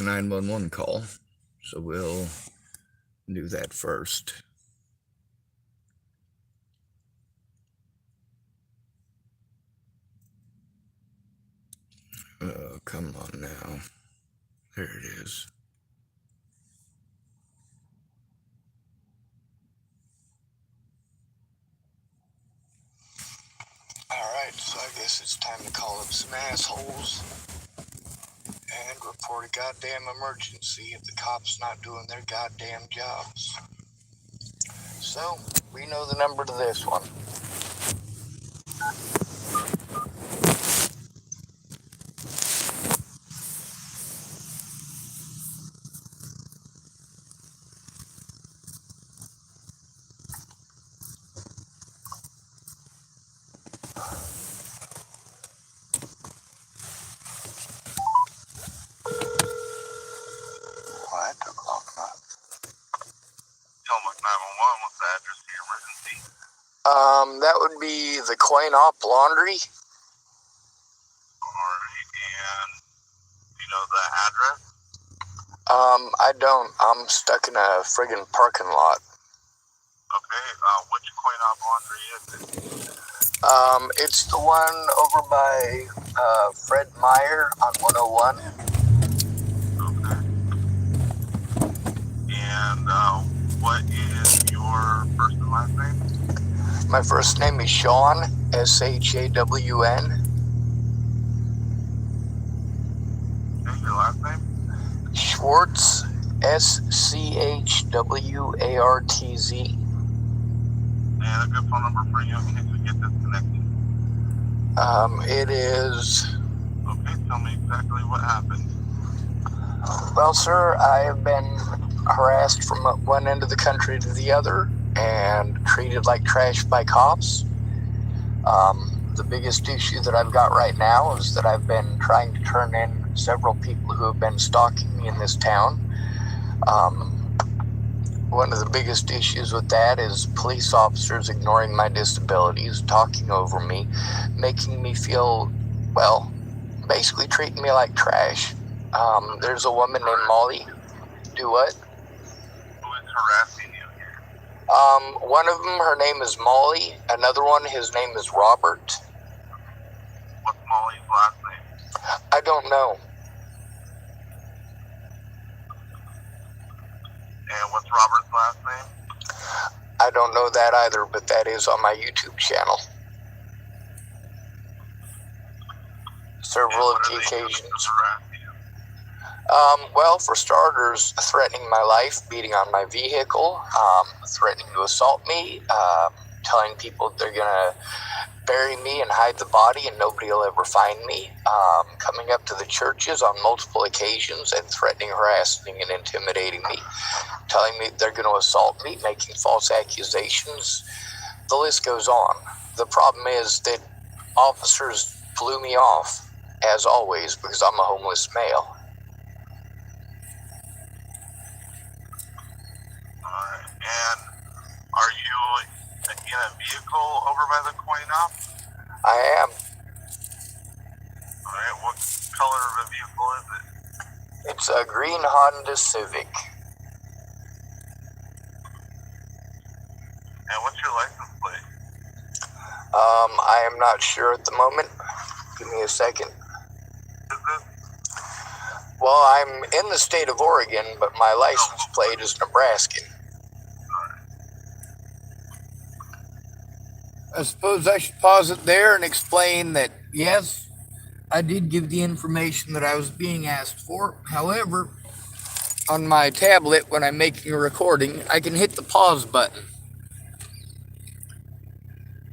911 call. So we'll do that first. Oh, come on now. There it is. Alright, so I guess it's time to call up some assholes and report a goddamn emergency if the cops not doing their goddamn jobs. So, we know the number to this one. What? O'clock, not. Tillamook 911, what's the address to your emergency? That would be the Coin Op Laundry. Alright, and do you know the address? I don't. I'm stuck in a friggin' parking lot. Okay, which Coin Op Laundry is it? It's the one over by, Fred Meyer on 101. Okay. And, what is your first and last name? My first name is Shawn, S-H-A-W-N. Okay, your last name? Schwartz, S-C-H-W-A-R-T-Z. And a good phone number for you in case we get disconnected. It is... Okay, tell me exactly what happened. Well, sir, I have been harassed from one end of the country to the other and treated like trash by cops. The biggest issue that I've got right now is that I've been trying to turn in several people who have been stalking me in this town. One of the biggest issues with that is police officers ignoring my disabilities, talking over me, making me feel, well, basically treating me like trash. There's a woman named Molly. Do what? Who is harassing you here? One of them, her name is Molly. Another one, his name is Robert. What's Molly's last name? I don't know. And what's Robert's last name? I don't know that either, but that is on my YouTube channel. Several of the occasions. Well, for starters, threatening my life, beating on my vehicle, threatening to assault me, telling people they're gonna bury me and hide the body and nobody will ever find me, coming up to the churches on multiple occasions and threatening, harassing, and intimidating me, telling me they're gonna assault me, making false accusations. The list goes on. The problem is that officers blew me off, as always, because I'm a homeless male. Alright, and are you in a vehicle over by the Coin Op? I am. Alright, what color of a vehicle is it? It's a green Honda Civic. And what's your license plate? I am not sure at the moment. Give me a second. Is it? Well, I'm in the state of Oregon, but my license plate is Nebraskan. I suppose I should pause it there and explain that, yes, I did give the information that I was being asked for. However, on my tablet, when I'm making a recording, I can hit the pause button.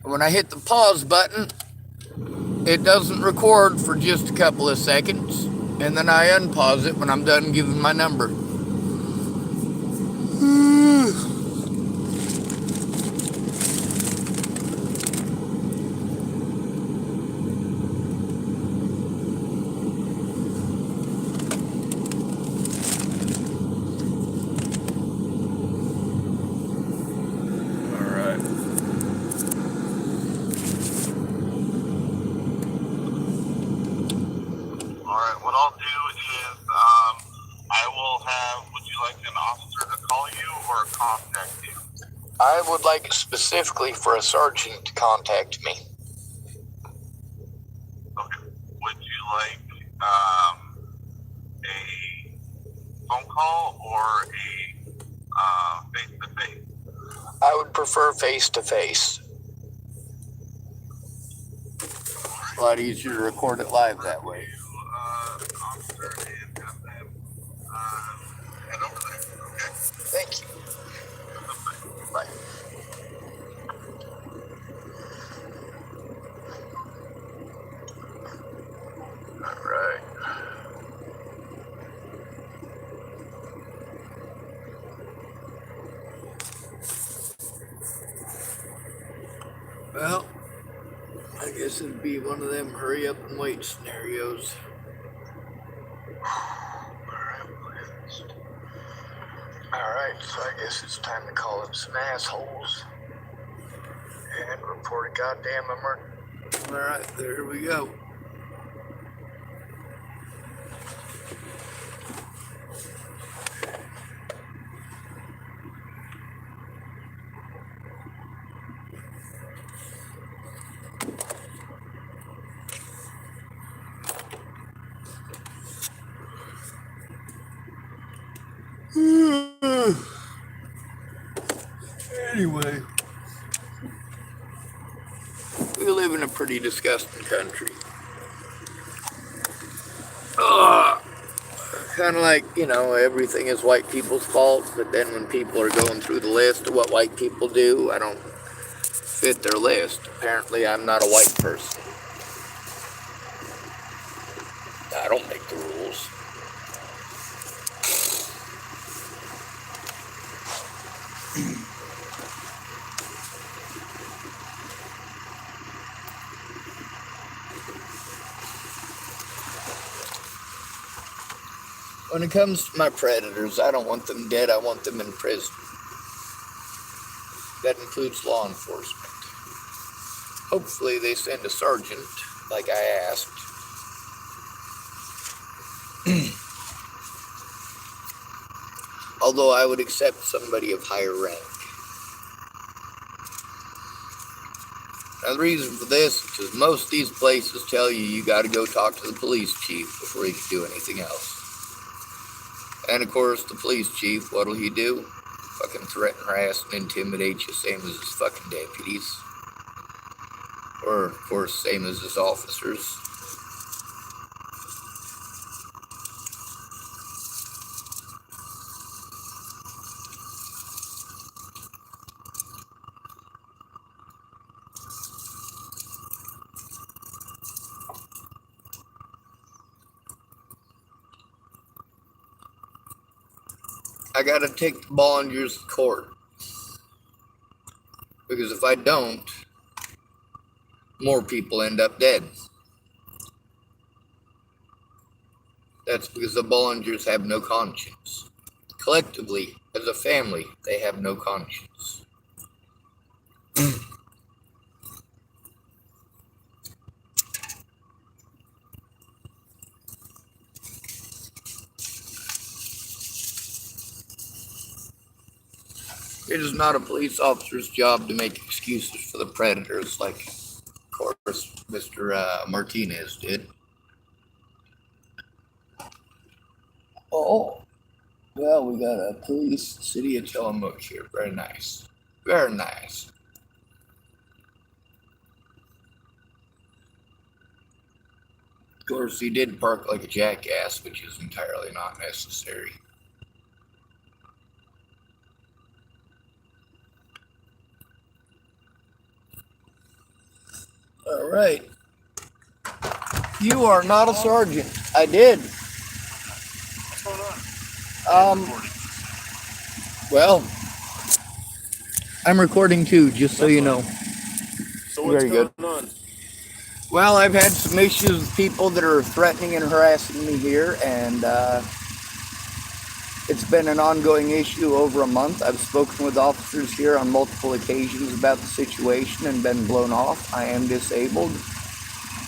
When I hit the pause button, it doesn't record for just a couple of seconds, and then I unpause it when I'm done giving my number. Alright, what I'll do is, contact you? I would like specifically for a sergeant to contact me. Okay. Would you like a phone call or a face-to-face? I would prefer face-to-face. A lot easier to record it live that way. Officer, and have them head over there. Okay. Thank you. Bye. All right. Well, I guess it'd be one of them hurry up and wait scenarios. Alright, so I guess it's time to call up some assholes and report a goddamn emergency. Alright, there we go. Anyway, we live in a pretty disgusting country. Kind of like, everything is white people's fault, but then when people are going through the list of what white people do, I don't fit their list. Apparently, I'm not a white person. I don't make the rules. When it comes to my predators, I don't want them dead, I want them in prison. That includes law enforcement. Hopefully they send a sergeant, like I asked. Although I would accept somebody of higher rank. Now the reason for this is because most of these places tell you gotta go talk to the police chief before you can do anything else. And of course, the police chief, what'll he do? Fucking threaten, harass, and intimidate you, same as his fucking deputies. Or, of course, same as his officers. I gotta take the Bollingers to court. Because if I don't, more people end up dead. That's because the Bollingers have no conscience. Collectively, as a family, they have no conscience. It is not a police officer's job to make excuses for the predators like, of course, Mr. Martinez did. Oh, well, we got a police city of Tillamook here. Very nice. Very nice. Of course, he did park like a jackass, which is entirely not necessary. All right. You are not a sergeant. I did. What's going on? Well, I'm recording too, just so you know. So what's Very going good. on? Well, I've had some issues with people that are threatening and harassing me here, and it's been an ongoing issue over a month. I've spoken with officers here on multiple occasions about the situation and been blown off. I am disabled,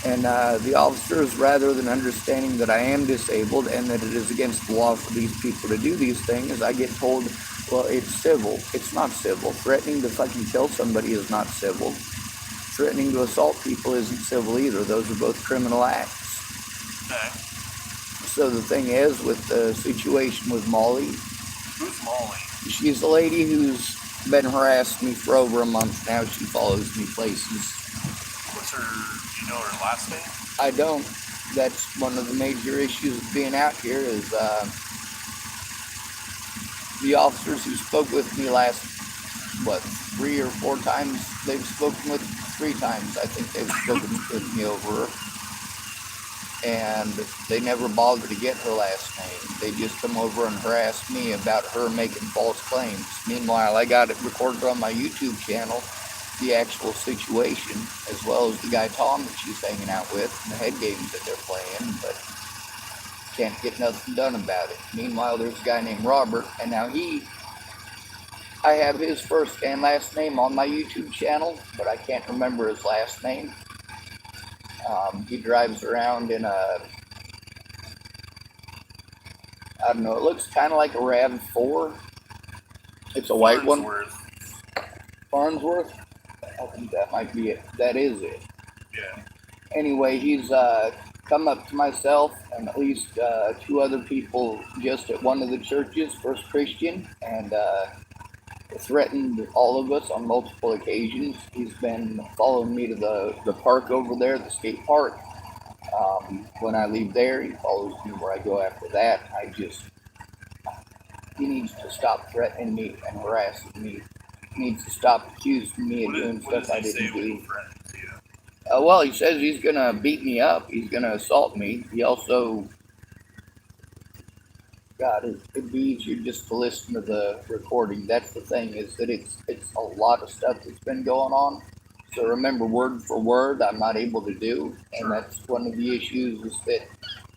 and the officers, rather than understanding that I am disabled and that it is against the law for these people to do these things, I get told Well, it's civil. It's not civil. Threatening to fucking kill somebody is not civil. Threatening to assault people isn't civil either. Those are both criminal acts. Okay. So the thing is, with the situation with Molly, Who's Molly? she's a lady who's been harassing me for over a month now. She follows me places. What's her, do you know her last name? I don't. That's one of the major issues of being out here is the officers who spoke with me last, 3 or 4 times, they've spoken with 3 times. I think they've spoken with me over her. And they never bothered to get her last name. They just come over and harass me about her making false claims. Meanwhile, I got it recorded on my YouTube channel, the actual situation, as well as the guy Tom that she's hanging out with, and the head games that they're playing, but can't get nothing done about it. Meanwhile, there's a guy named Robert, and now I have his first and last name on my YouTube channel, but I can't remember his last name. He drives around in a, I don't know, it looks kind of like a RAV4. It's a white one. Farnsworth? I think that might be it. That is it. Yeah. Anyway, he's come up to myself and at least 2 other people just at one of the churches, First Christian, and threatened all of us on multiple occasions. He's been following me to the park over there, the skate park. When I leave there, he follows me where I go after that. He needs to stop threatening me and harassing me. He needs to stop accusing me of doing stuff I didn't do. Well, he says he's going to beat me up. He's going to assault me. He also, God, it'd be easier just to listen to the recording. That's the thing, is that it's a lot of stuff that's been going on. So remember word for word, I'm not able to do. And that's one of the issues, is that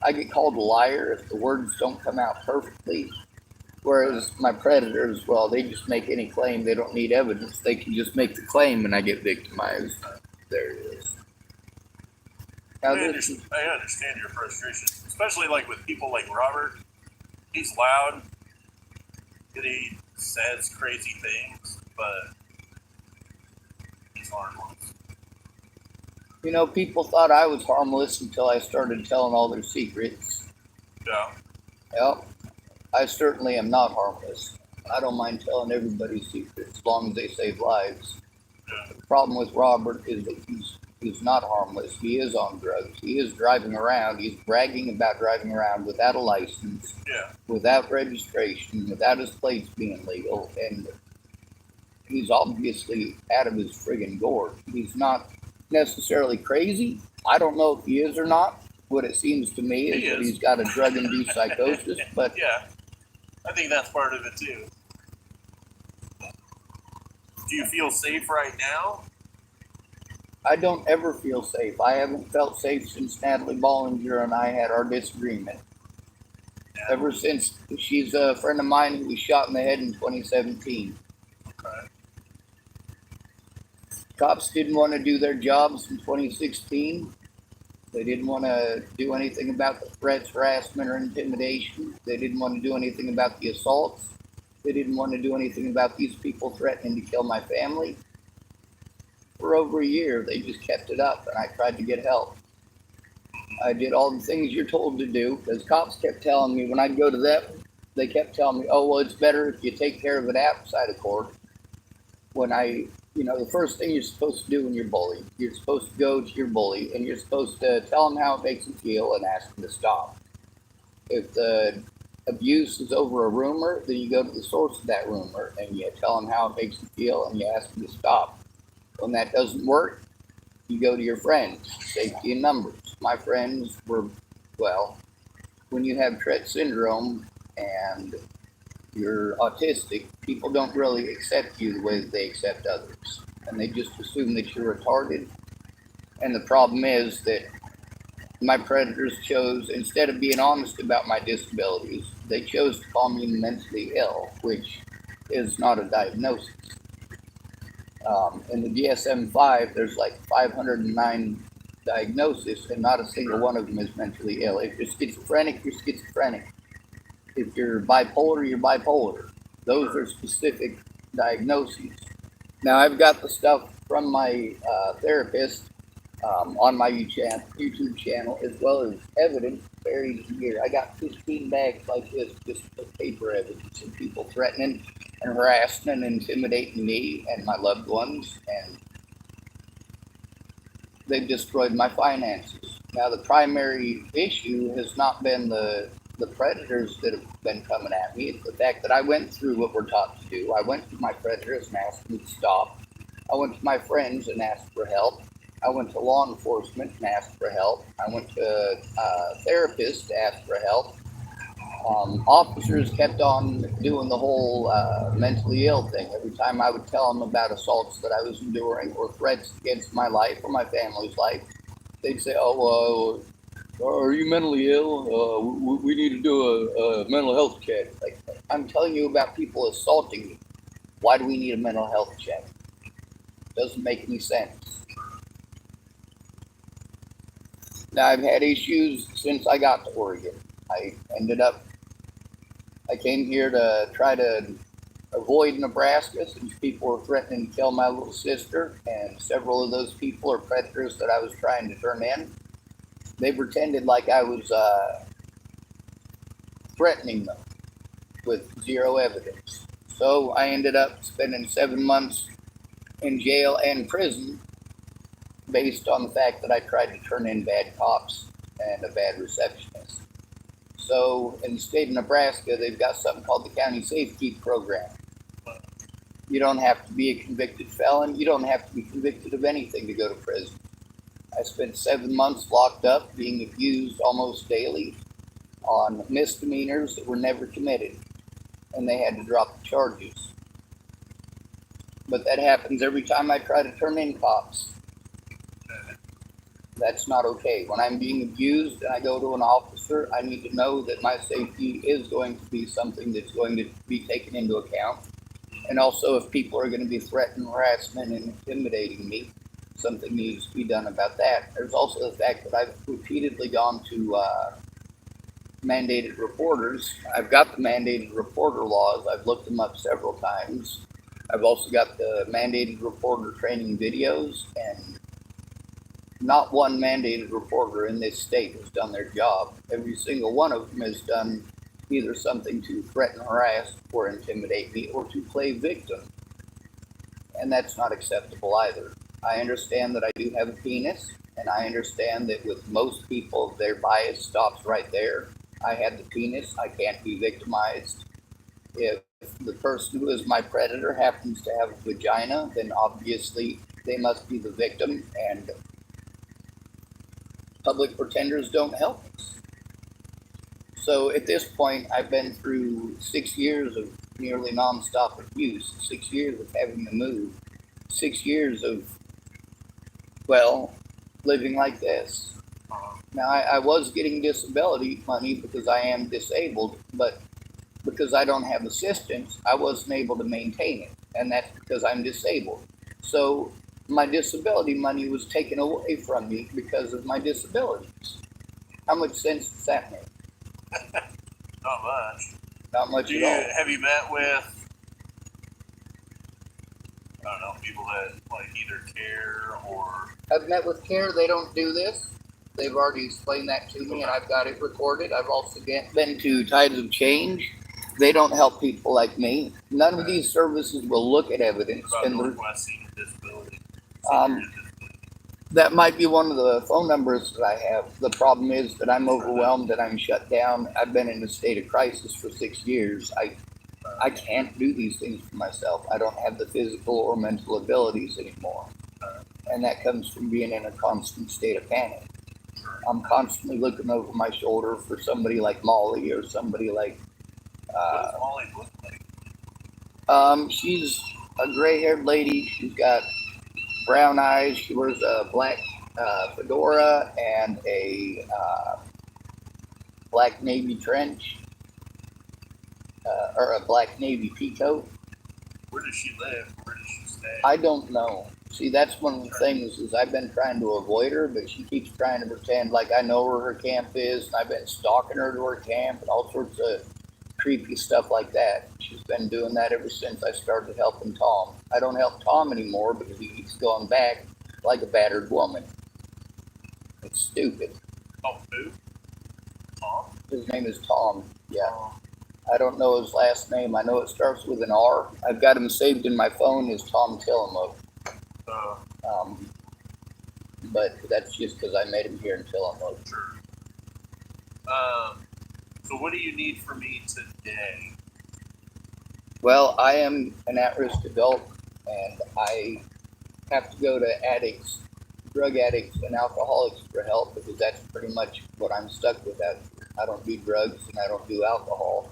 I get called a liar if the words don't come out perfectly. Whereas my predators, well, they just make any claim. They don't need evidence. They can just make the claim and I get victimized. There it is. Now, I understand your frustration, especially like with people like Robert. He's loud, and he says crazy things, but he's harmless. You know, people thought I was harmless until I started telling all their secrets. Yeah. Yep. I certainly am not harmless. I don't mind telling everybody's secrets as long as they save lives. Yeah. The problem with Robert is that he's not harmless. He is on drugs. He is driving around. He's bragging about driving around without a license, without registration, without his plates being legal, and he's obviously out of his friggin' gourd. He's not necessarily crazy. I don't know if he is or not. What it seems to me is that he's got a drug-induced psychosis, but yeah, I think that's part of it too. Do you feel safe right now? I don't ever feel safe. I haven't felt safe since Natalie Bollinger and I had our disagreement. Yeah. Ever since. She's a friend of mine who was shot in the head in 2017. Okay. Cops didn't want to do their jobs in 2016. They didn't want to do anything about the threats, harassment, or intimidation. They didn't want to do anything about the assaults. They didn't want to do anything about these people threatening to kill my family. For over a year, they just kept it up, and I tried to get help. I did all the things you're told to do, because cops kept telling me when I'd go to them, they kept telling me, oh, well, it's better if you take care of it outside of court. When the first thing you're supposed to do when you're bullied, you're supposed to go to your bully, and you're supposed to tell them how it makes them feel and ask them to stop. If the abuse is over a rumor, then you go to the source of that rumor, and you tell them how it makes them feel, and you ask them to stop. When that doesn't work, you go to your friends, safety in numbers. My friends were, well, when you have Tourette syndrome and you're autistic, people don't really accept you the way that they accept others. And they just assume that you're retarded. And the problem is that my predators chose, instead of being honest about my disabilities, they chose to call me mentally ill, which is not a diagnosis. In the DSM-5, there's like 509 diagnoses, and not a single one of them is mentally ill. If you're schizophrenic, you're schizophrenic. If you're bipolar, you're bipolar. Those are specific diagnoses. Now, I've got the stuff from my therapist on my YouTube channel, as well as evidence buried here. I got 15 bags like this, just of paper evidence of people threatening and harassing and intimidating me and my loved ones, and they've destroyed my finances. Now, the primary issue has not been the predators that have been coming at me. It's the fact that I went through what we're taught to do. I went to my predators and asked them to stop. I went to my friends and asked for help. I went to law enforcement and asked for help. I went to therapists to ask for help. Officers kept on doing the whole mentally ill thing. Every time I would tell them about assaults that I was enduring or threats against my life or my family's life, they'd say, "Oh, are you mentally ill? We need to do a mental health check." Like, I'm telling you about people assaulting me. Why do we need a mental health check? Doesn't make any sense. Now, I've had issues since I got to Oregon. I came here to try to avoid Nebraska since people were threatening to kill my little sister, and several of those people are predators that I was trying to turn in. They pretended like I was threatening them with zero evidence. So I ended up spending 7 months in jail and prison based on the fact that I tried to turn in bad cops and a bad receptionist. So in the state of Nebraska, they've got something called the County Safe Keep Program. You don't have to be a convicted felon. You don't have to be convicted of anything to go to prison. I spent 7 months locked up, being abused almost daily on misdemeanors that were never committed, and they had to drop the charges. But that happens every time I try to turn in cops. That's not okay. When I'm being abused and I go to an officer, I need to know that my safety is going to be something that's going to be taken into account. And also, if people are going to be threatening, harassing, and intimidating me, something needs to be done about that. There's also the fact that I've repeatedly gone to mandated reporters. I've got the mandated reporter laws. I've looked them up several times. I've also got the mandated reporter training videos, and not one mandated reporter in this state has done their job. Every single one of them has done either something to threaten, harass, or intimidate me, or to play victim. And that's not acceptable either. I understand that I do have a penis, and I understand that with most people, their bias stops right there. I had the penis, I can't be victimized. If the person who is my predator happens to have a vagina, then obviously they must be the victim, and public pretenders don't help us. So at this point, I've been through 6 years of nearly nonstop abuse, 6 years of having to move, 6 years of, well, living like this. Now, I was getting disability money because I am disabled, but because I don't have assistance, I wasn't able to maintain it, and that's because I'm disabled. So my disability money was taken away from me because of my disabilities. How much sense does that make? Not much. Not much at all. Have you met with, I don't know, people that like either care or? I've met with CARE. They don't do this. They've already explained that to me, and I've got it recorded. I've also been to Tides of Change. They don't help people like me. None of these services will look at evidence. About And Northwest Senior Disability. that might be one of the phone numbers that I have. The problem is that I'm overwhelmed and I'm shut down. I've been in a state of crisis for 6 years. I can't do these things for myself. I don't have the physical or mental abilities anymore. And that comes from being in a constant state of panic. I'm constantly looking over my shoulder for somebody like Molly or somebody like What does Molly look like? she's a gray-haired lady. She's got brown eyes. She wears a black fedora and a black navy trench, or a black navy peacoat. Where does she live? Where does she stay? I don't know. See, that's one of the things is I've been trying to avoid her, but she keeps trying to pretend like I know where her camp is, and I've been stalking her to her camp and all sorts of creepy stuff like that. She's been doing that ever since I started helping Tom. I don't help Tom anymore because he keeps going back like a battered woman. It's stupid. Oh, who? Tom? His name is Tom. Yeah. I don't know his last name. I know it starts with an R. I've got him saved in my phone as Tom Tillamook. But that's just because I made him here in Tillamook. Sure. So what do you need from me today? Well, I am an at-risk adult, and I have to go to addicts, drug addicts, and alcoholics for help because that's pretty much what I'm stuck with out here. I don't do drugs and I don't do alcohol.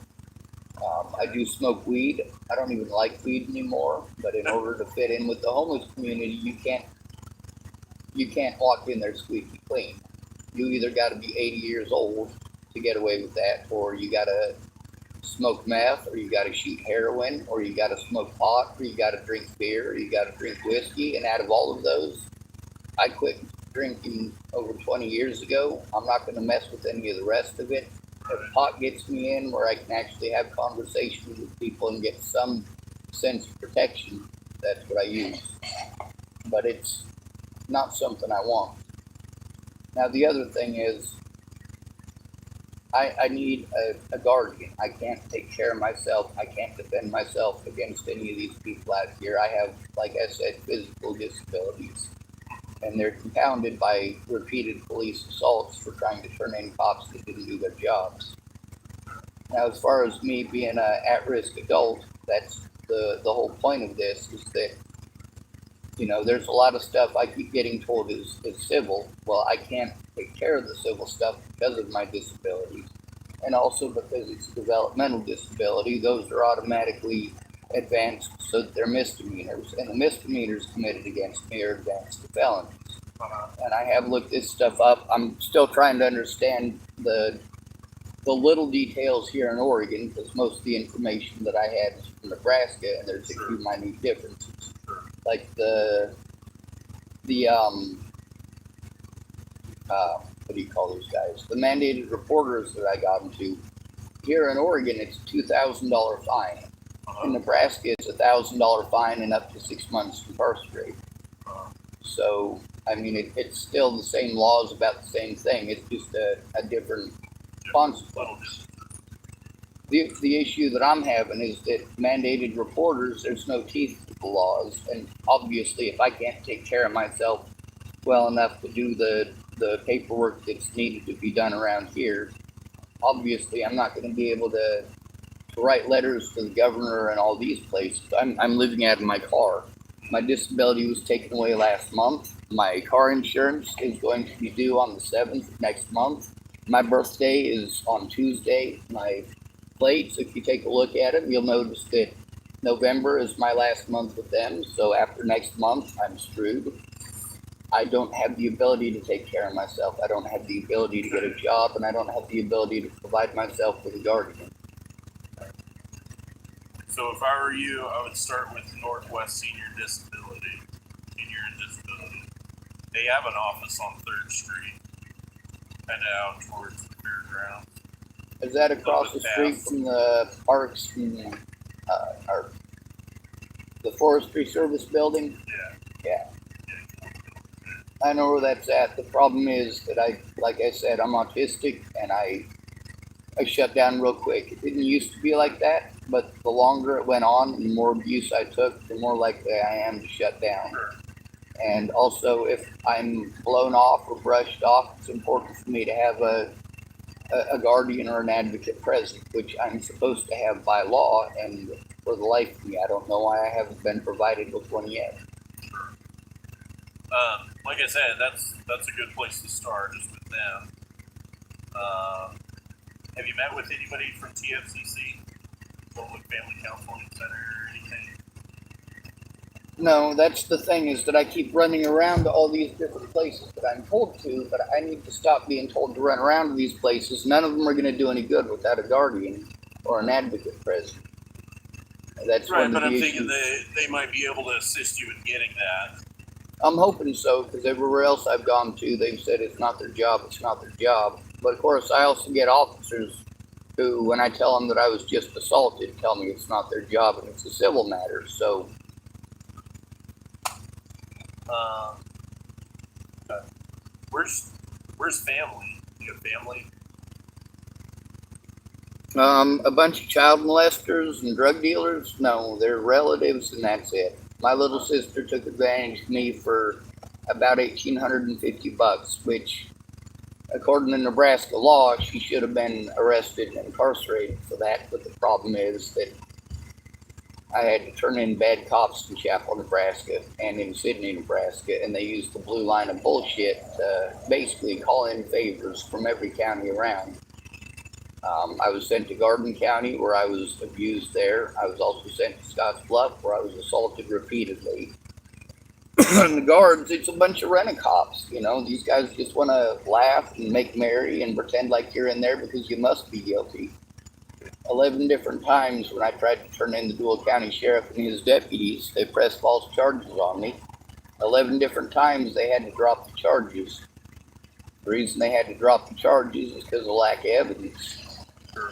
I do smoke weed. I don't even like weed anymore, but in order to fit in with the homeless community, you can't walk in there squeaky clean. You either got to be 80 years old to get away with that, or you got to smoke meth, or you got to shoot heroin, or you got to smoke pot, or you got to drink beer, or you got to drink whiskey. And out of all of those, I quit drinking over 20 years ago. I'm not going to mess with any of the rest of it. If pot gets me in where I can actually have conversations with people and get some sense of protection, that's what I use. But it's not something I want. Now, the other thing is, I need a guardian. I can't take care of myself. I can't defend myself against any of these people out here. I have, like I said, physical disabilities. And they're compounded by repeated police assaults for trying to turn in cops that didn't do their jobs. Now, as far as me being an at-risk adult, that's the whole point of this, is that, you know, there's a lot of stuff I keep getting told is civil. Well, I can't take care of the civil stuff because of my disabilities. And also because it's a developmental disability, those are automatically advanced so that they're misdemeanors. And the misdemeanors committed against me are advanced to felonies. And I have looked this stuff up. I'm still trying to understand the little details here in Oregon, because most of the information that I had is from Nebraska, and there's a few minute differences. Like what do you call those guys? The mandated reporters that I got into. Here in Oregon, it's a $2,000 fine. In Nebraska, it's a $1,000 fine and up to 6 months incarcerated. So, I mean, it's still the same laws about the same thing. It's just a different consequence. The issue that I'm having is that mandated reporters, there's no teeth to the laws. And obviously, if I can't take care of myself well enough to do the paperwork that's needed to be done around here, obviously I'm not going to be able to write letters to the governor and all these places. I'm living out of my car. My disability was taken away last month. My car insurance is going to be due on the 7th of next month. My birthday is on Tuesday. My plates, if you take a look at them, you'll notice that November is my last month with them. So after next month, I'm screwed. I don't have the ability to take care of myself. I don't have the ability to get a job, and I don't have the ability to provide myself with a guardian. So if I were you, I would start with Northwest Senior Disability. Senior and Disability. They have an office on 3rd Street, kind of out towards the fairgrounds. Is that across the street from the parks and or the Forestry Service building? Yeah. I know where that's at. The problem is that like I said, I'm autistic, and I shut down real quick. It didn't used to be like that, but the longer it went on and the more abuse I took, the more likely I am to shut down. And also, if I'm blown off or brushed off, it's important for me to have a guardian or an advocate present, which I'm supposed to have by law, and for the life of me, I don't know why I haven't been provided with one yet. Like I said, that's a good place to start, is with them. Have you met with anybody from TFCC, Public Family Counseling Center, or anything? No, that's the thing, is that I keep running around to all these different places that I'm told to, but I need to stop being told to run around to these places. None of them are going to do any good without a guardian or an advocate present. That's right, but I'm thinking they might be able to assist you in getting that. I'm hoping so, because everywhere else I've gone to, they've said it's not their job, it's not their job. But of course, I also get officers who, when I tell them that I was just assaulted, tell me it's not their job and it's a civil matter. So, where's family? You have family? a bunch of child molesters and drug dealers, no, they're relatives and that's it. My little sister took advantage of me for about $1,850, which, according to Nebraska law, she should have been arrested and incarcerated for that. But the problem is that I had to turn in bad cops in Chapel, Nebraska and in Sidney, Nebraska, and they used the blue line of bullshit to basically call in favors from every county around. I was sent to Garden County, where I was abused there. I was also sent to Scotts Bluff, where I was assaulted repeatedly. And the guards, it's a bunch of rent-a-cops. You know, these guys just want to laugh and make merry and pretend like you're in there because you must be guilty. 11 different times when I tried to turn in the Dual County Sheriff and his deputies, they pressed false charges on me. 11 different times they had to drop the charges. The reason they had to drop the charges is because of lack of evidence.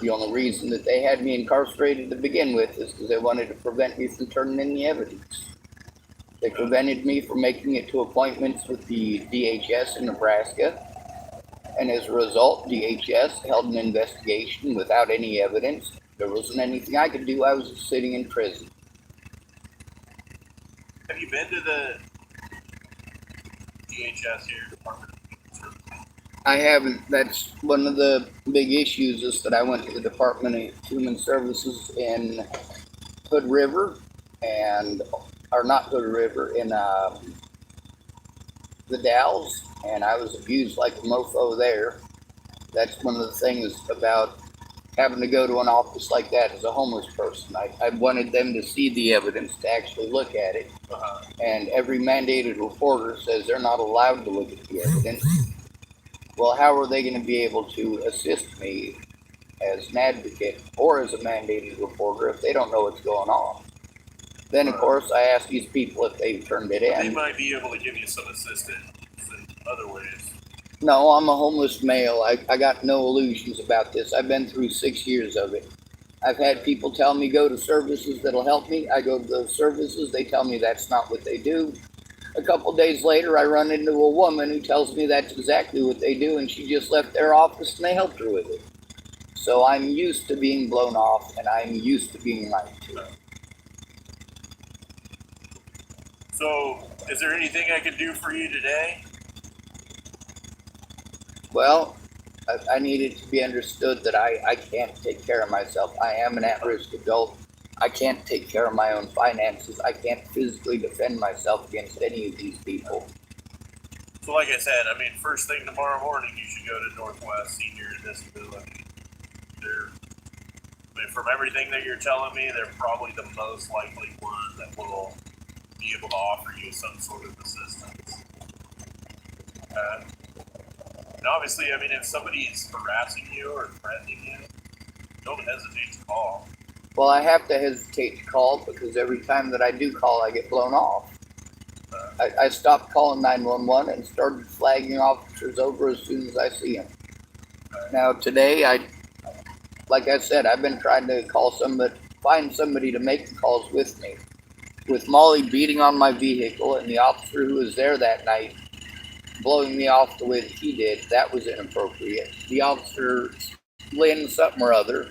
The only reason that they had me incarcerated to begin with is because they wanted to prevent me from turning in the evidence. They prevented me from making it to appointments with the DHS in Nebraska. And as a result, DHS held an investigation without any evidence. There wasn't anything I could do. I was sitting in prison. Have you been to the DHS here, Department of Human Services? I haven't. That's one of the big issues is that I went to the Department of Human Services in Hood River or not Hood River, in the Dalles, and I was abused like a mofo there. That's one of the things about having to go to an office like that as a homeless person. I wanted them to see the evidence, to actually look at it. And every mandated reporter says they're not allowed to look at the evidence. Well, how are they going to be able to assist me as an advocate or as a mandated reporter if they don't know what's going on? Then, of course, I asked these people if they turned it They in. might be able to give you some assistance in other ways. No, I'm a homeless male. I got no illusions about this. I've been through 6 years of it. I've had people tell me go to services that'll help me. I go to those services. They tell me that's not what they do. A couple days later, I run into a woman who tells me that's exactly what they do, and she just left their office and they helped her with it. So I'm used to being blown off, and I'm used to being lied to. So, is there anything I can do for you today? Well, I need it to be understood that I can't take care of myself. I am an at-risk adult. I can't take care of my own finances. I can't physically defend myself against any of these people. So, like I said, I mean, first thing tomorrow morning, you should go to Northwest Senior Disability. From everything that you're telling me, they're probably the most likely one that will be able to offer you some sort of assistance. And obviously, I mean, if somebody's harassing you or threatening you, don't hesitate to call. Well, I have to hesitate to call because every time that I do call, I get blown off. I stopped calling 911 and started flagging officers over as soon as I see them. Now, today, like I said, I've been trying to find somebody to make the calls with me. With Molly beating on my vehicle and the officer who was there that night blowing me off the way that he did, that was inappropriate. The officer, Lynn something or other,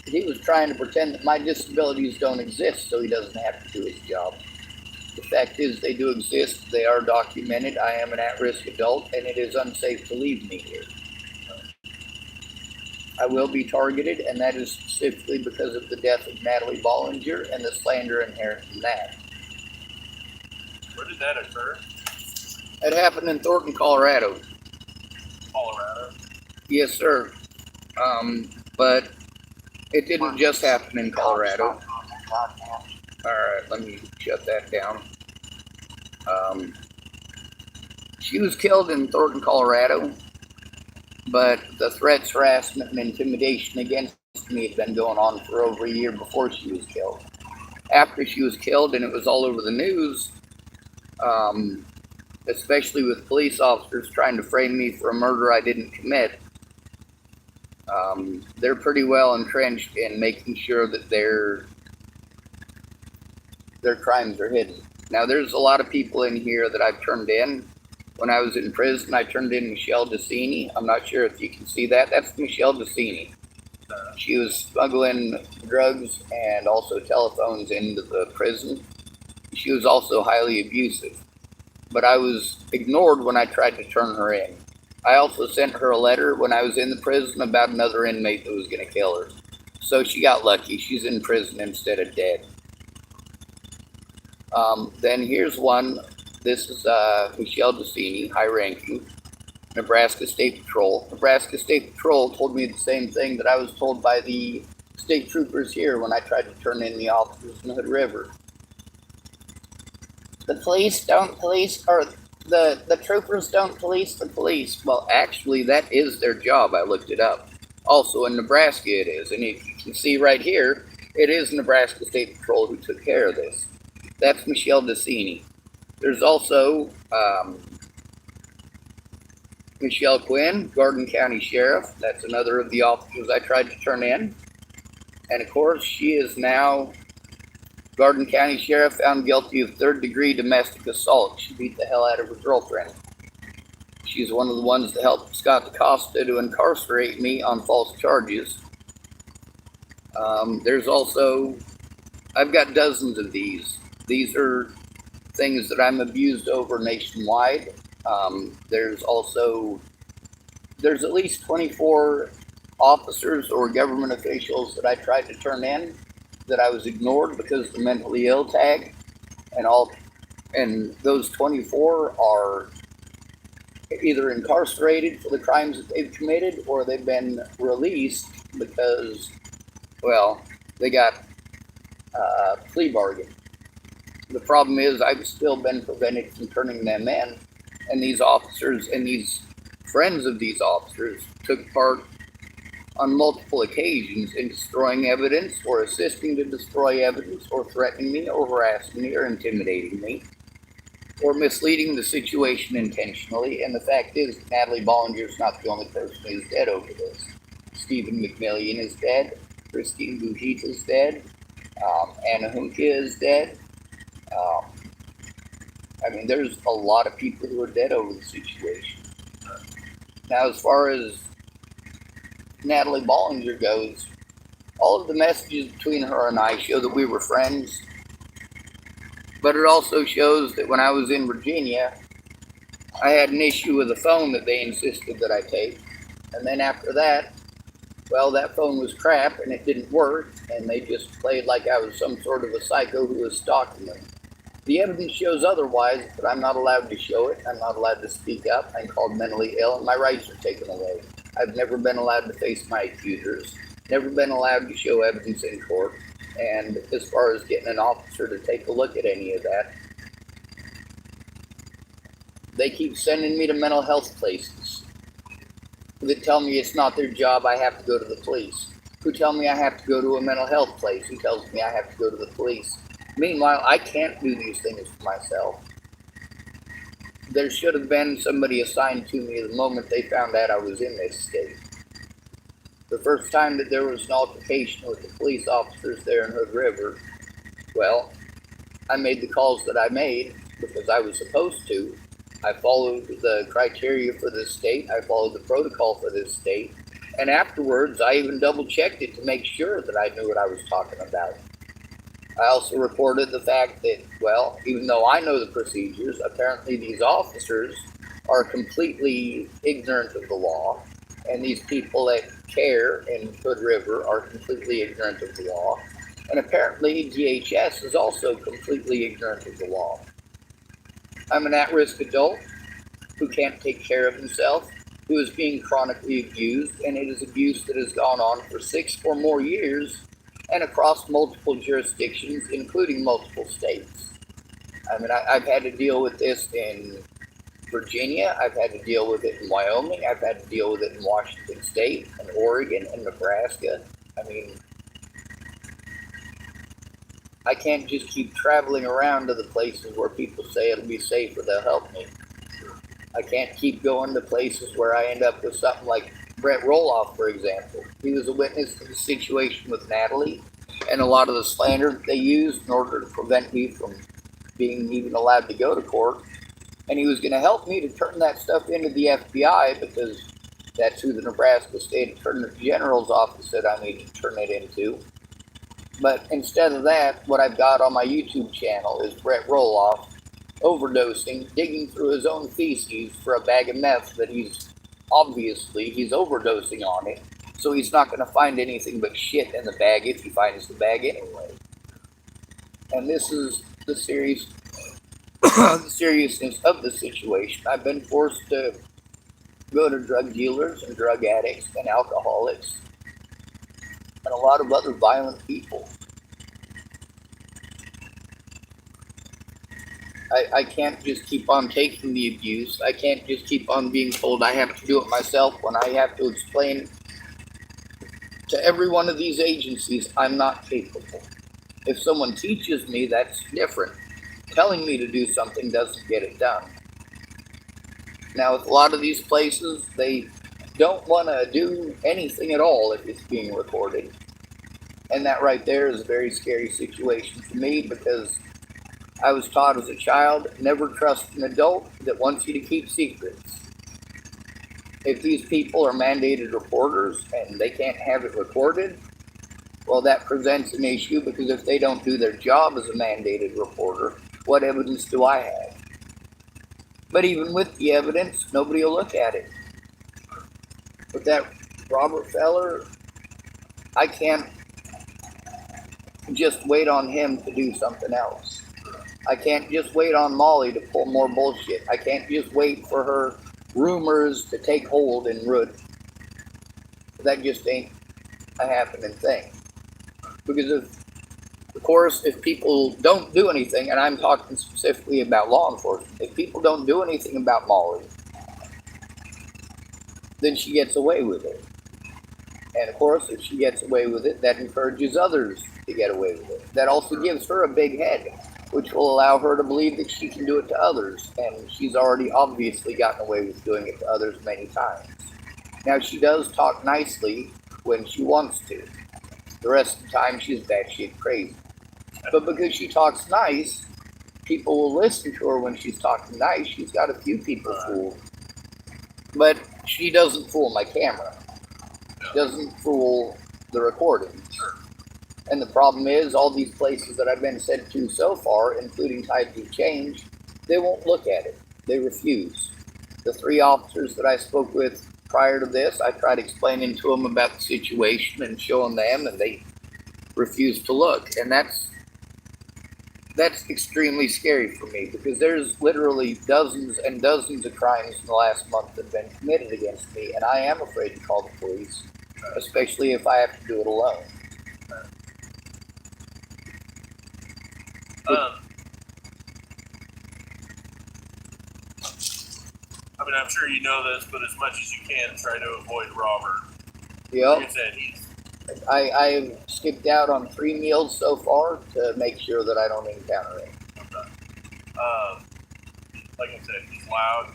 he was trying to pretend that my disabilities don't exist so he doesn't have to do his job. The fact is they do exist, they are documented, I am an at-risk adult, and it is unsafe to leave me here. I will be targeted, and that is specifically because of the death of Natalie Bollinger and the slander inherent in that. Where did that occur? It happened in Thornton, Colorado. Colorado? Yes, sir. But it didn't just happen in Colorado. Alright, let me shut that down. She was killed in Thornton, Colorado, but the threats, harassment, and intimidation against me had been going on for over a year before she was killed. After she was killed, and it was all over the news, especially with police officers trying to frame me for a murder I didn't commit, They're pretty well entrenched in making sure that their crimes are hidden. Now, there's a lot of people in here that I've turned in. When I was in prison, I turned in Michelle Decini. I'm not sure if you can see that. That's Michelle Decini. She was smuggling drugs and also telephones into the prison. She was also highly abusive. But I was ignored when I tried to turn her in. I also sent her a letter when I was in the prison about another inmate that was going to kill her. So she got lucky. She's in prison instead of dead. Then here's one. This is Michelle Decini, high ranking, Nebraska State Patrol. Nebraska State Patrol told me the same thing that I was told by the state troopers here when I tried to turn in the officers in Hood River. The police don't police, or the troopers don't police the police. Well, actually, that is their job. I looked it up. Also, in Nebraska it is. And if you can see right here, it is Nebraska State Patrol who took care of this. That's Michelle Decini. There's also Michelle Quinn, Garden County Sheriff. That's another of the officers I tried to turn in. And of course, she is now Garden County Sheriff found guilty of third-degree domestic assault. She beat the hell out of her girlfriend. She's one of the ones that helped Scott DaCosta to incarcerate me on false charges. There's also, I've got dozens of these. These are things that I'm abused over nationwide. There's at least 24 officers or government officials that I tried to turn in that I was ignored because of the mentally ill tag, and those 24 are either incarcerated for the crimes that they've committed, or they've been released because, well, they got a plea bargain. The problem is I've still been prevented from turning them in, and these officers and these friends of these officers took part on multiple occasions in destroying evidence, or assisting to destroy evidence, or threatening me, or harassing me, or intimidating me, or misleading the situation intentionally. And the fact is, Natalie Bollinger is not the only person who's dead over this. Stephen McMillian is dead. Christine Bujita is dead. Anna Hunkia is dead. There's a lot of people who are dead over the situation. Now, as far as Natalie Bollinger goes, all of the messages between her and I show that we were friends, but it also shows that when I was in Virginia, I had an issue with a phone that they insisted that I take, and then after that, well, that phone was crap and it didn't work, and they just played like I was some sort of a psycho who was stalking them. The evidence shows otherwise, but I'm not allowed to show it. I'm not allowed to speak up. I'm called mentally ill, and my rights are taken away. I've never been allowed to face my accusers, never been allowed to show evidence in court, and as far as getting an officer to take a look at any of that, they keep sending me to mental health places that tell me it's not their job, I have to go to the police, who tell me I have to go to a mental health place, who tells me I have to go to the police. Meanwhile, I can't do these things for myself. There should have been somebody assigned to me the moment they found out I was in this state. The first time that there was an altercation with the police officers there in Hood River, well, I made the calls that I made because I was supposed to. I followed the criteria for this state. I followed the protocol for this state. And afterwards, I even double-checked it to make sure that I knew what I was talking about. I also reported the fact that, well, even though I know the procedures, apparently these officers are completely ignorant of the law, and these people at CARE in Hood River are completely ignorant of the law, and apparently DHS is also completely ignorant of the law. I'm an at-risk adult who can't take care of himself, who is being chronically abused, and it is abuse that has gone on for 6 or more years and across multiple jurisdictions, including multiple states. I've had to deal with this in Virginia, I've had to deal with it in Wyoming, I've had to deal with it in Washington State, and Oregon, and Nebraska. I can't just keep traveling around to the places where people say it'll be safe or they'll help me. I can't keep going to places where I end up with something like Brett Roloff, for example. He was a witness to the situation with Natalie and a lot of the slander that they used in order to prevent me from being even allowed to go to court. And he was going to help me to turn that stuff into the FBI because that's who the Nebraska State Attorney General's office said I needed to turn it into. But instead of that, what I've got on my YouTube channel is Brett Roloff overdosing, digging through his own feces for a bag of meth that he's overdosing on it. So he's not going to find anything but shit in the bag if he finds the bag anyway. And this is the the seriousness of the situation. I've been forced to go to drug dealers and drug addicts and alcoholics and a lot of other violent people. I can't just keep on taking the abuse. I can't just keep on being told I have to do it myself when I have to explain to every one of these agencies I'm not capable. If someone teaches me, that's different. Telling me to do something doesn't get it done. Now, with a lot of these places, they don't want to do anything at all if it's being recorded. And that right there is a very scary situation for me because I was taught as a child, never trust an adult that wants you to keep secrets. If these people are mandated reporters and they can't have it recorded, well, that presents an issue because if they don't do their job as a mandated reporter, what evidence do I have? But even with the evidence, nobody will look at it. With that Robert Feller, I can't just wait on him to do something else. I can't just wait on Molly to pull more bullshit. I can't just wait for her rumors to take hold and root. That just ain't a happening thing. Because of course, if people don't do anything, and I'm talking specifically about law enforcement, if people don't do anything about Molly, then she gets away with it. And of course, if she gets away with it, that encourages others to get away with it. That also gives her a big head, which will allow her to believe that she can do it to others. And she's already obviously gotten away with doing it to others many times. Now, she does talk nicely when she wants to. The rest of the time, she's batshit crazy. But because she talks nice, people will listen to her when she's talking nice. She's got a few people fooled. But she doesn't fool my camera. She doesn't fool the recordings. And the problem is, all these places that I've been sent to so far, including Tides of Change, they won't look at it. They refuse. The 3 officers that I spoke with prior to this, I tried explaining to them about the situation and showing them, and they refused to look. And that's extremely scary for me, because there's literally dozens and dozens of crimes in the last month that have been committed against me, and I am afraid to call the police, especially if I have to do it alone. I mean, I'm sure you know this, but as much as you can, try to avoid Robert. Yep. Like I said, I've skipped out on 3 meals so far to make sure that I don't encounter it. Like I said, he's loud.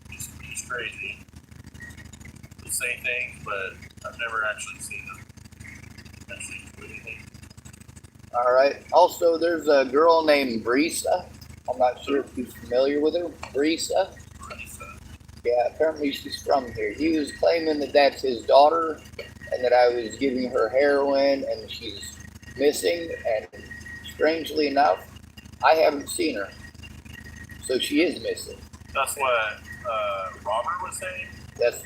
He's crazy. He'll say things, but I've never actually seen him actually do anything. All right. Also, there's a girl named Brisa. I'm not sure if you're familiar with her. Brisa. Yeah, apparently she's from here. He was claiming that that's his daughter and that I was giving her heroin and she's missing. And strangely enough, I haven't seen her. So she is missing. That's what Robert was saying?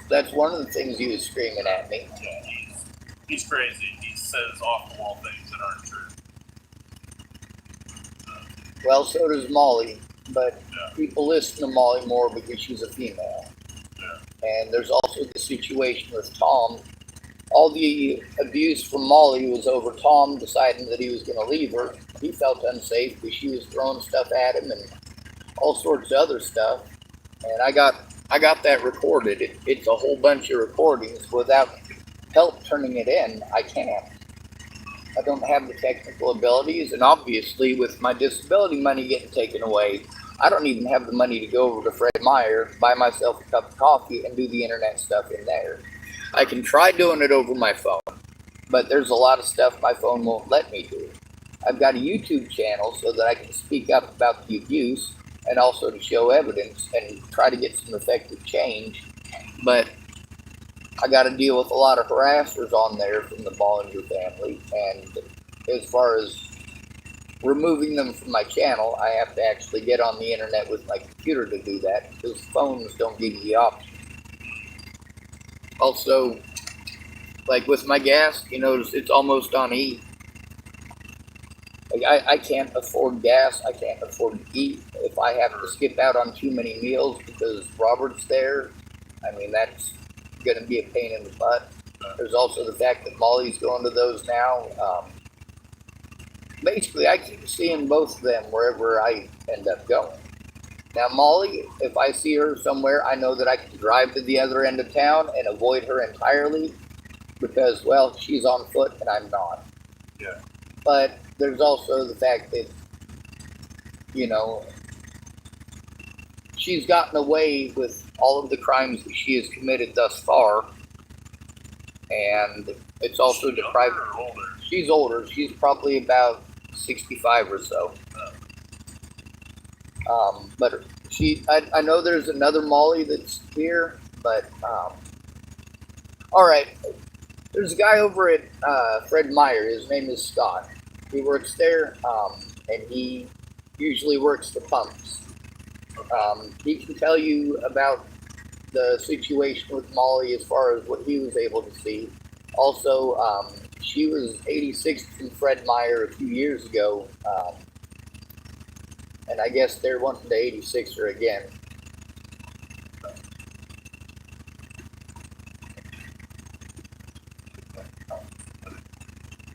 That's one of the things he was screaming at me. Yeah, he's crazy. He says off-the-wall things that aren't true. Well, so does Molly, but Yeah. people listen to Molly more because she's a female. Yeah. And there's also the situation with Tom. All the abuse from Molly was over Tom deciding that he was going to leave her. He felt unsafe because she was throwing stuff at him and all sorts of other stuff. And I got that recorded. It's a whole bunch of recordings. Without help turning it in, I can't. I don't have the technical abilities, and obviously with my disability money getting taken away, I don't even have the money to go over to Fred Meyer, buy myself a cup of coffee, and do the internet stuff in there. I can try doing it over my phone, but there's a lot of stuff my phone won't let me do. I've got a YouTube channel so that I can speak up about the abuse and also to show evidence and try to get some effective change. But I got to deal with a lot of harassers on there from the Bollinger family, and as far as removing them from my channel, I have to actually get on the internet with my computer to do that, because phones don't give you the option. Also, like with my gas, you notice it's almost on E. Like I can't afford gas, I can't afford to eat. If I have to skip out on too many meals because Robert's there, I mean, that's going to be a pain in the butt. There's also the fact that Molly's going to those now. Basically, I keep seeing both of them wherever I end up going. Now, Molly, if I see her somewhere, I know that I can drive to the other end of town and avoid her entirely because, well, she's on foot and I'm not. Yeah. But there's also the fact that, you know, she's gotten away with all of the crimes that she has committed thus far. And it's also deprived. Younger or older? She's older. She's probably about 65 or so. But I know there's another Molly that's here, but, all right. There's a guy over at, Fred Meyer. His name is Scott. He works there, and he usually works the pumps. He can tell you about the situation with Molly as far as what he was able to see. Also, she was 86 from Fred Meyer a few years ago, and I guess they're wanting to 86 her again.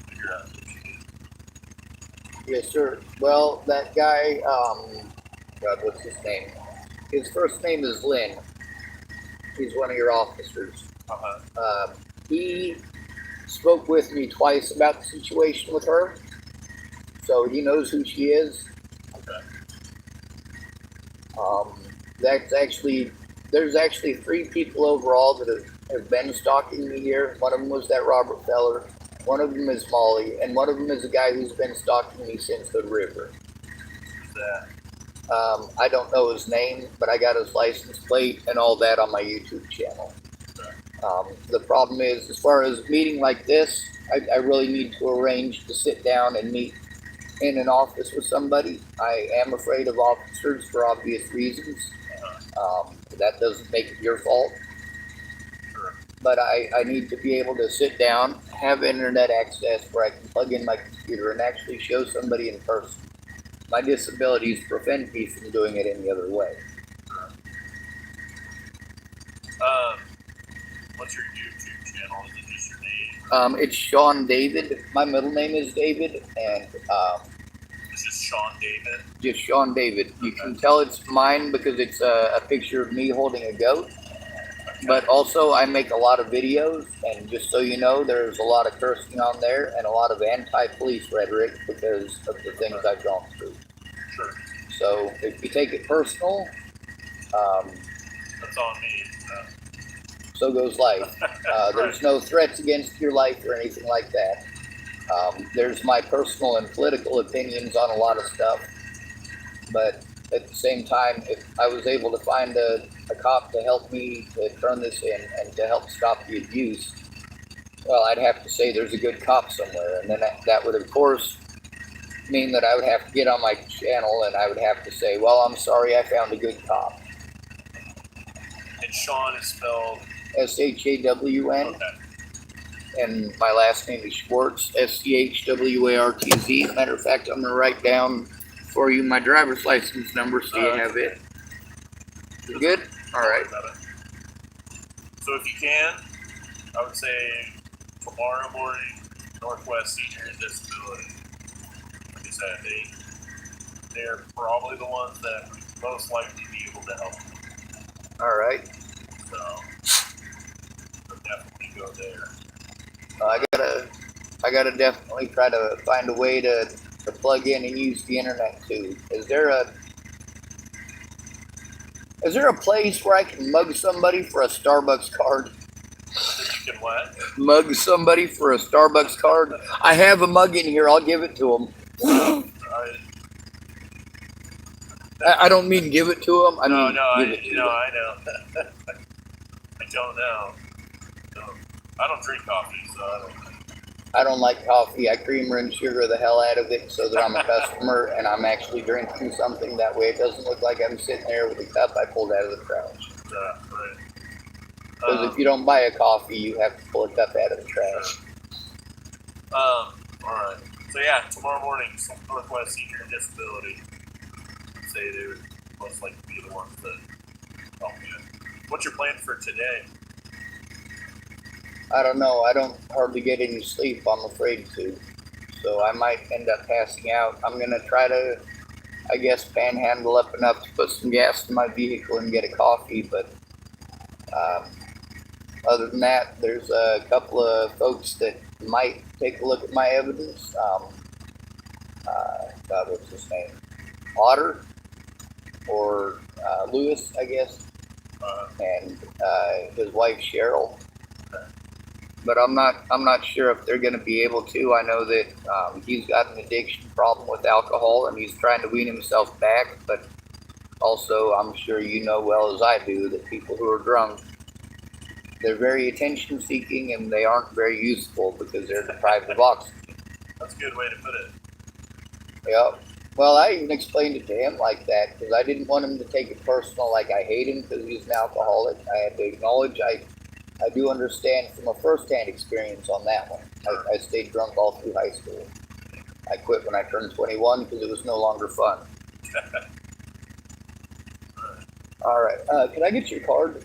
Figure out who she is. Yes, sir. Well, that guy, God, what's his name? His first name is Lynn. He's one of your officers. He spoke with me twice about the situation with her, so he knows who she is. Okay. There's actually 3 people overall that have been stalking me here. One of them was that Robert feller, one of them is Molly, and one of them is a guy who's been stalking me since Hood River. Who's that? I don't know his name, but I got his license plate and all that on my YouTube channel. The problem is, as far as meeting like this, I really need to arrange to sit down and meet in an office with somebody. I am afraid of officers for obvious reasons. That doesn't make it your fault. Sure. But I need to be able to sit down, have internet access where I can plug in my computer and actually show somebody in person. My disabilities prevent me from doing it any other way. What's your YouTube channel? Is it just your name? It's Sean David. My middle name is David, and It's just Sean David. just Sean David. You can tell it's mine because it's a picture of me holding a goat. But also, I make a lot of videos, and just so you know, there's a lot of cursing on there and a lot of anti-police rhetoric because of the things I've gone through. Sure. So if you take it personal, That's on me. so goes life. There's no threats against your life or anything like that. There's my personal and political opinions on a lot of stuff. But at the same time, if I was able to find a cop to help me to turn this in and to help stop the abuse, well, I'd have to say there's a good cop somewhere. And then that would, of course, mean that I would have to get on my channel and I would have to say, well, I'm sorry, I found a good cop. And Sean is spelled S-H-A-W-N. okay. And my last name is Schwartz, S-C-H-W-A-R-T-Z. Matter of fact, I'm going to write down for you my driver's license number so you have it. You good? All right. So if you can, I would say tomorrow morning, Northwest Senior Disability. Like I said, they're probably the ones that would most likely be able to help you. All right. So definitely go there. I gotta definitely try to find a way to plug in and use the internet too. Is there a place where I can mug somebody for a Starbucks card? That you can what? Mug somebody for a Starbucks card? I have a mug in here. I'll give it to them. I don't mean give it to them. I mean give it to them. I know. I don't know. No, I don't drink coffee, so I don't know. I don't like coffee. I creamer and sugar the hell out of it so that I'm a customer and I'm actually drinking something. That way it doesn't look like I'm sitting there with a cup I pulled out of the trash. Right. Because if you don't buy a coffee, you have to pull a cup out of the trash. All right. So yeah, tomorrow morning, Northwest Senior Disability say they would most likely be the ones that help you. What's your plan for today? I don't know. I don't hardly get any sleep. I'm afraid to. So I might end up passing out. I'm going to try to, I guess, panhandle up enough to put some gas in my vehicle and get a coffee. But other than that, there's a couple of folks that might take a look at my evidence. God, what's his name? Otter or Lewis, I guess, and his wife Cheryl. But I'm not sure if they're going to be able to. I know that he's got an addiction problem with alcohol and he's trying to wean himself back. But also, I'm sure you know well as I do that people who are drunk, they're very attention seeking and they aren't very useful because they're deprived of oxygen. That's a good way to put it. Yep. Well, I even explained it to him like that because I didn't want him to take it personal, like I hate him because he's an alcoholic. I had to acknowledge I do understand from a first-hand experience on that one. I stayed drunk all through high school. I quit when I turned 21 because it was no longer fun. All right. Can I get your card?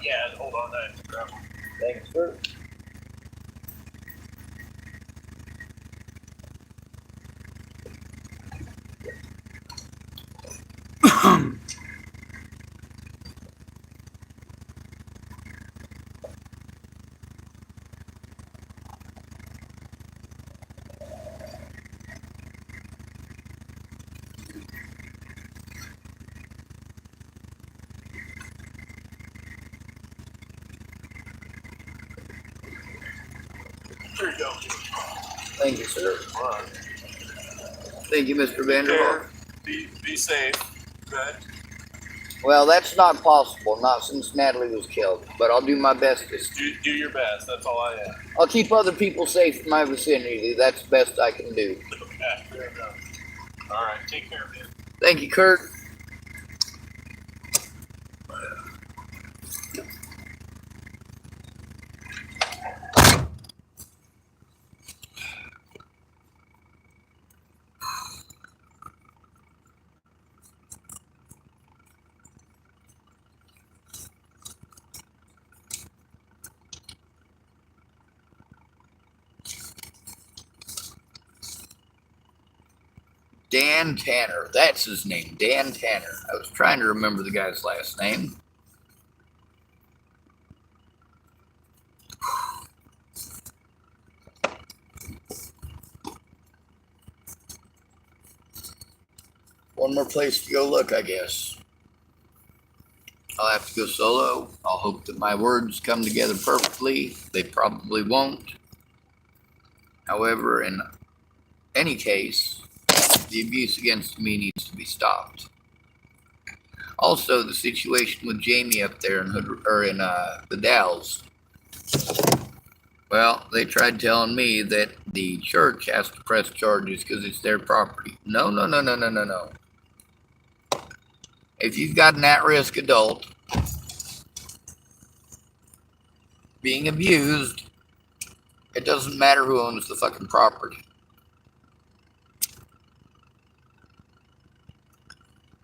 Yeah, hold on. I have to grab one. Thanks, sir. There you go. Thank you, sir. All right. Thank you, Mr. Vandermark. Be safe. Good. Well, that's not possible, not since Natalie was killed. But I'll do my best to. Do your best. That's all I ask. I'll keep other people safe in my vicinity. That's the best I can do. Okay. Fair enough. All right. Take care, man. Thank you, Kurt. Dan Tanner. That's his name, Dan Tanner. I was trying to remember the guy's last name. One more place to go look, I guess. I'll have to go solo. I'll hope that my words come together perfectly. They probably won't. However, in any case, the abuse against me needs to be stopped. Also, the situation with Jamie up there in the Dalles. Well, they tried telling me that the church has to press charges because it's their property. No. If you've got an at-risk adult being abused, it doesn't matter who owns the fucking property.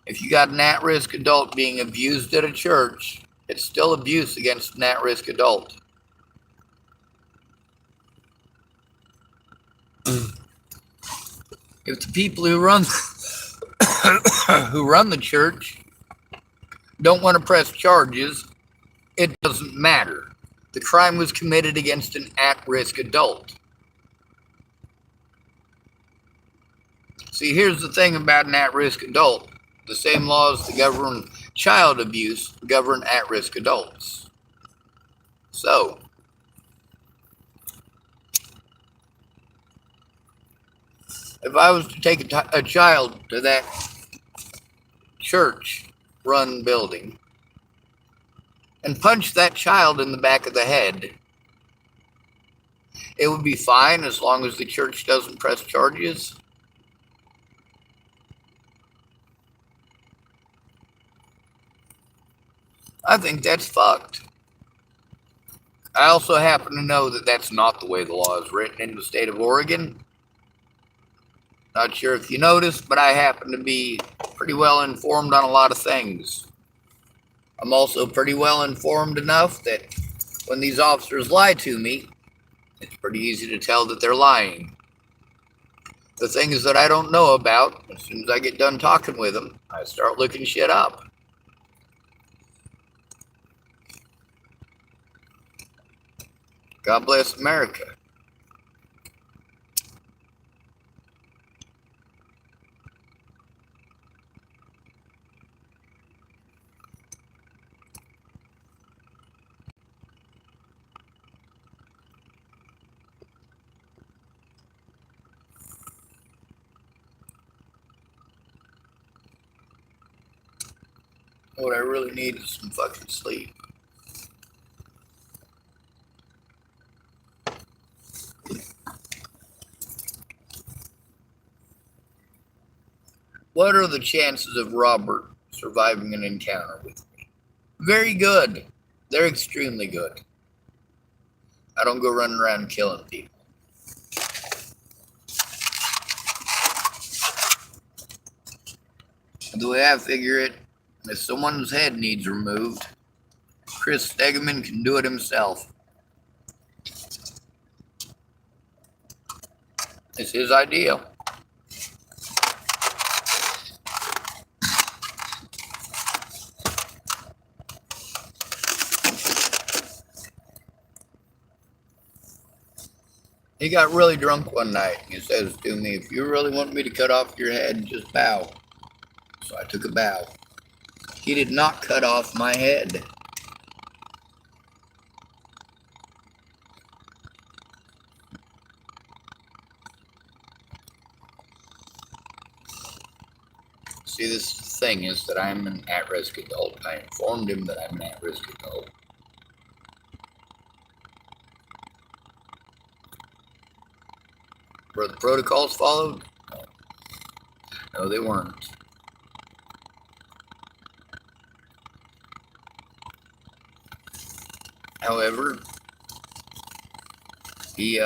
If you got an at-risk adult being abused at a church, it's still abuse against an at-risk adult. If the people who run the church don't want to press charges, it doesn't matter. The crime was committed against an at-risk adult. See, here's the thing about an at-risk adult. The same laws that govern child abuse govern at-risk adults. So, If I was to take a child to that church-run building and punch that child in the back of the head, it would be fine as long as the church doesn't press charges. I think that's fucked. I also happen to know that that's not the way the law is written in the state of Oregon. Not sure if you noticed, but I happen to be pretty well informed on a lot of things. I'm also pretty well informed enough that when these officers lie to me, it's pretty easy to tell that they're lying. The things that I don't know about, as soon as I get done talking with them, I start looking shit up. God bless America. What I really need is some fucking sleep. What are the chances of Robert surviving an encounter with me? Very good. They're extremely good. I don't go running around killing people. The way I figure it, if someone's head needs removed, Chris Stegeman can do it himself. It's his idea. He got really drunk one night. He says to me, "If you really want me to cut off your head, just bow." So I took a bow. He did not cut off my head. See, this thing is that I'm an at-risk adult. I informed him that I'm an at-risk adult. Were the protocols followed? No, they weren't. However, he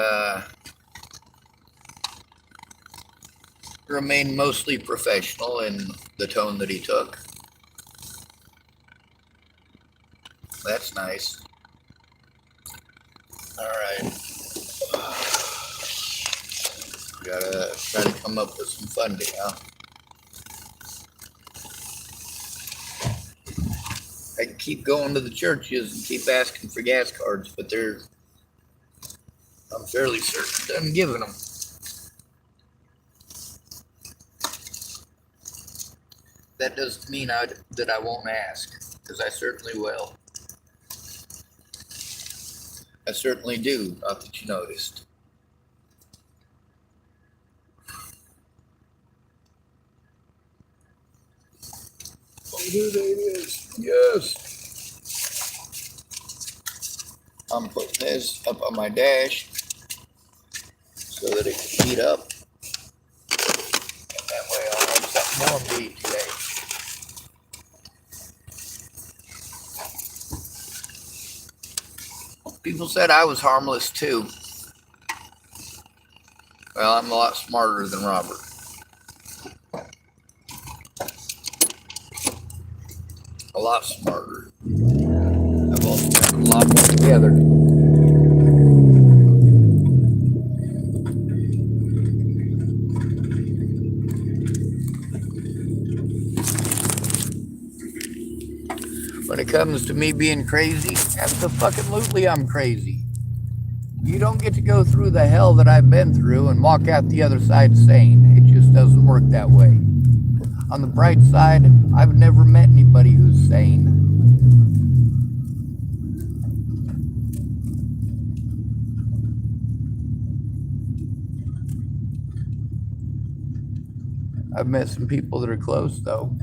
remained mostly professional in the tone that he took. That's nice. All right. Gotta try to come up with some funding, huh? I can keep going to the churches and keep asking for gas cards, but I'm fairly certain I'm giving them. That doesn't mean that I won't ask, because I certainly will. I certainly do, not that you noticed. Oh, there it is. Yes. I'm putting this up on my dash so that it can heat up. And that way I'll have something warm to eat today. People said I was harmless too. Well, I'm a lot smarter than Robert. A lot smarter. I've also got a lot more together. When it comes to me being crazy, absolutely I'm crazy. You don't get to go through the hell that I've been through and walk out the other side sane. It just doesn't work that way. On the bright side, I've never met anybody who's sane. I've met some people that are close though.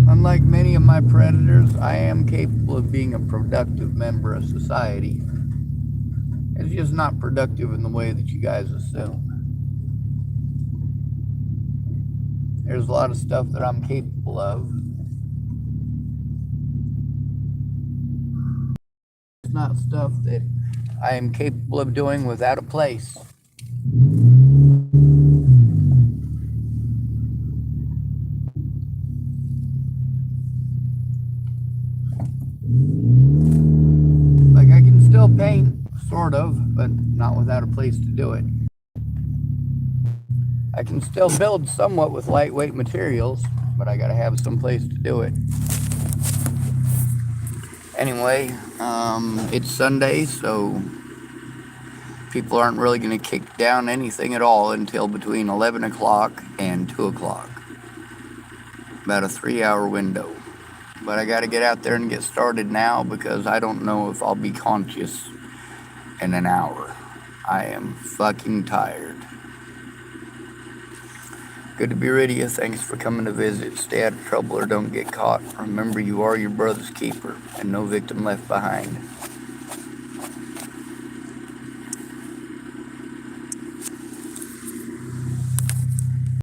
Unlike many of my predators, I am capable of being a productive member of society. It's just not productive in the way that you guys assume. There's a lot of stuff that I'm capable of. It's not stuff that I am capable of doing without a place. Like I can still paint, sort of, but not without a place to do it. I can still build somewhat with lightweight materials, but I gotta have some place to do it. Anyway, it's Sunday, so people aren't really gonna kick down anything at all until between 11 o'clock and 2 o'clock. About a 3-hour window. But I gotta get out there and get started now because I don't know if I'll be conscious in an hour. I am fucking tired. Good to be rid of you. Thanks for coming to visit. Stay out of trouble or don't get caught. Remember, you are your brother's keeper and no victim left behind.